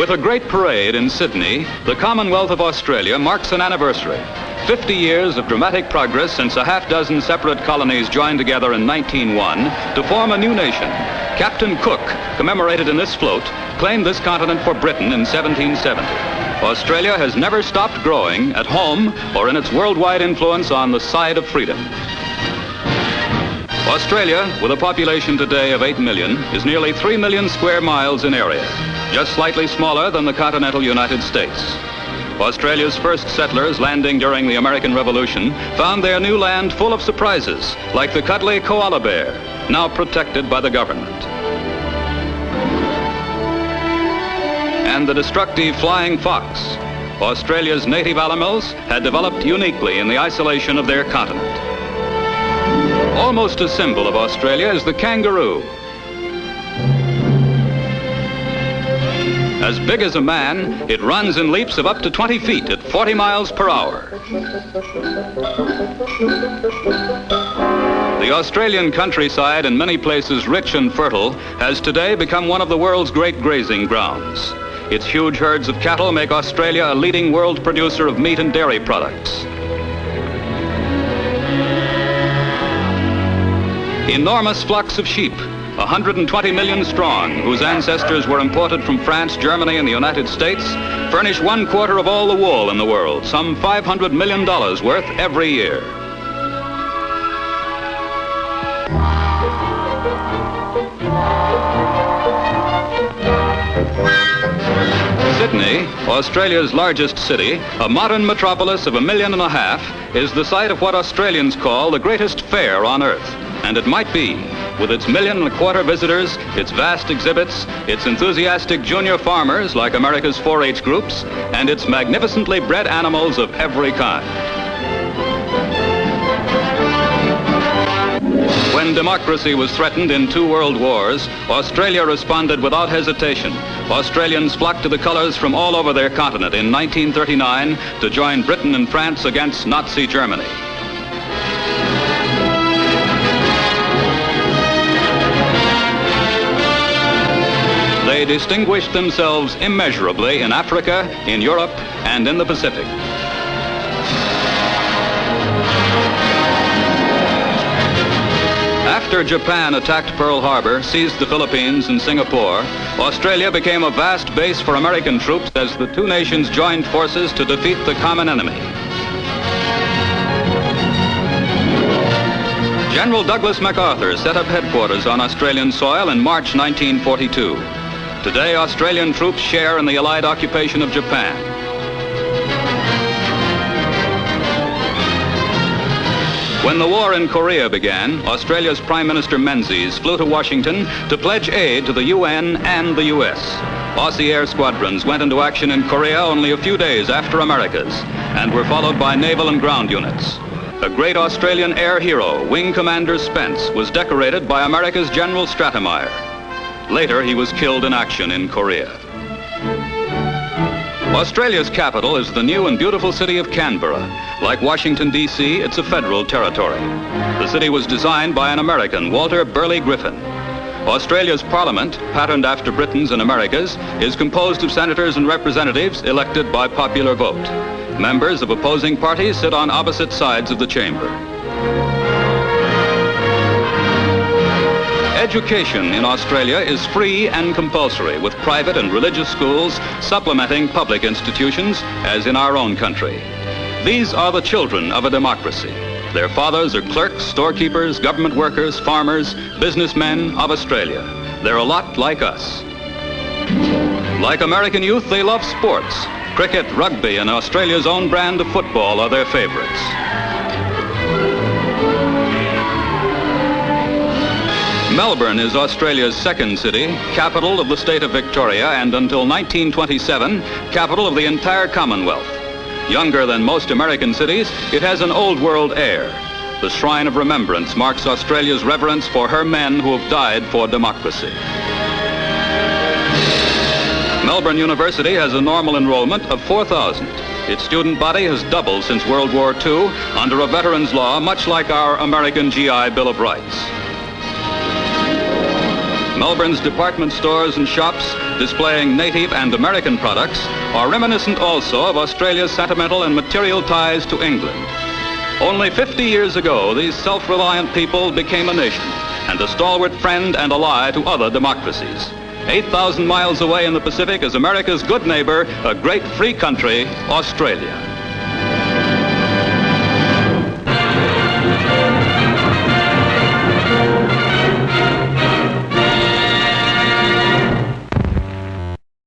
With a great parade in Sydney, the Commonwealth of Australia marks an anniversary. 50 years of dramatic progress since a half-dozen separate colonies joined together in 1901 to form a new nation. Captain Cook, commemorated in this float, claimed this continent for Britain in 1770. Australia has never stopped growing at home or in its worldwide influence on the side of freedom. Australia, with a population today of 8 million, is nearly 3 million square miles in area, just slightly smaller than the continental United States. Australia's first settlers landing during the American Revolution found their new land full of surprises, like the cuddly koala bear, now protected by the government. And the destructive flying fox. Australia's native animals had developed uniquely in the isolation of their continent. Almost a symbol of Australia is the kangaroo. As big as a man, it runs in leaps of up to 20 feet at 40 miles per hour. The Australian countryside, in many places rich and fertile, has today become one of the world's great grazing grounds. Its huge herds of cattle make Australia a leading world producer of meat and dairy products. Enormous flocks of sheep, 120 million strong, whose ancestors were imported from France, Germany, and the United States, furnish 1/4 of all the wool in the world, some $500 million worth every year. Sydney, Australia's largest city, a modern metropolis of 1.5 million, is the site of what Australians call the greatest fair on earth. And it might be, with its 1.25 million visitors, its vast exhibits, its enthusiastic junior farmers like America's 4-H groups, and its magnificently bred animals of every kind. When democracy was threatened in 2 world wars, Australia responded without hesitation. Australians flocked to the colors from all over their continent in 1939 to join Britain and France against Nazi Germany. They distinguished themselves immeasurably in Africa, in Europe, and in the Pacific. After Japan attacked Pearl Harbor, seized the Philippines and Singapore, Australia became a vast base for American troops as the 2 nations joined forces to defeat the common enemy. General Douglas MacArthur set up headquarters on Australian soil in March 1942. Today, Australian troops share in the Allied occupation of Japan. When the war in Korea began, Australia's Prime Minister Menzies flew to Washington to pledge aid to the UN and the US. Aussie air squadrons went into action in Korea only a few days after America's, and were followed by naval and ground units. A great Australian air hero, Wing Commander Spence, was decorated by America's General Stratemeyer. Later, he was killed in action in Korea. Australia's capital is the new and beautiful city of Canberra. Like Washington, D.C., it's a federal territory. The city was designed by an American, Walter Burley Griffin. Australia's parliament, patterned after Britain's and America's, is composed of senators and representatives elected by popular vote. Members of opposing parties sit on opposite sides of the chamber. Education in Australia is free and compulsory, with private and religious schools supplementing public institutions, as in our own country. These are the children of a democracy. Their fathers are clerks, storekeepers, government workers, farmers, businessmen of Australia. They're a lot like us. Like American youth, they love sports. Cricket, rugby, and Australia's own brand of football are their favorites. Melbourne is Australia's second city, capital of the state of Victoria, and until 1927, capital of the entire Commonwealth. Younger than most American cities, it has an old world air. The Shrine of Remembrance marks Australia's reverence for her men who have died for democracy. Melbourne University has a normal enrollment of 4,000. Its student body has doubled since World War II under a veterans' law much like our American GI Bill of Rights. Melbourne's department stores and shops displaying native and American products are reminiscent also of Australia's sentimental and material ties to England. Only 50 years ago, these self-reliant people became a nation and a stalwart friend and ally to other democracies. 8,000 miles away in the Pacific is America's good neighbor, a great free country, Australia.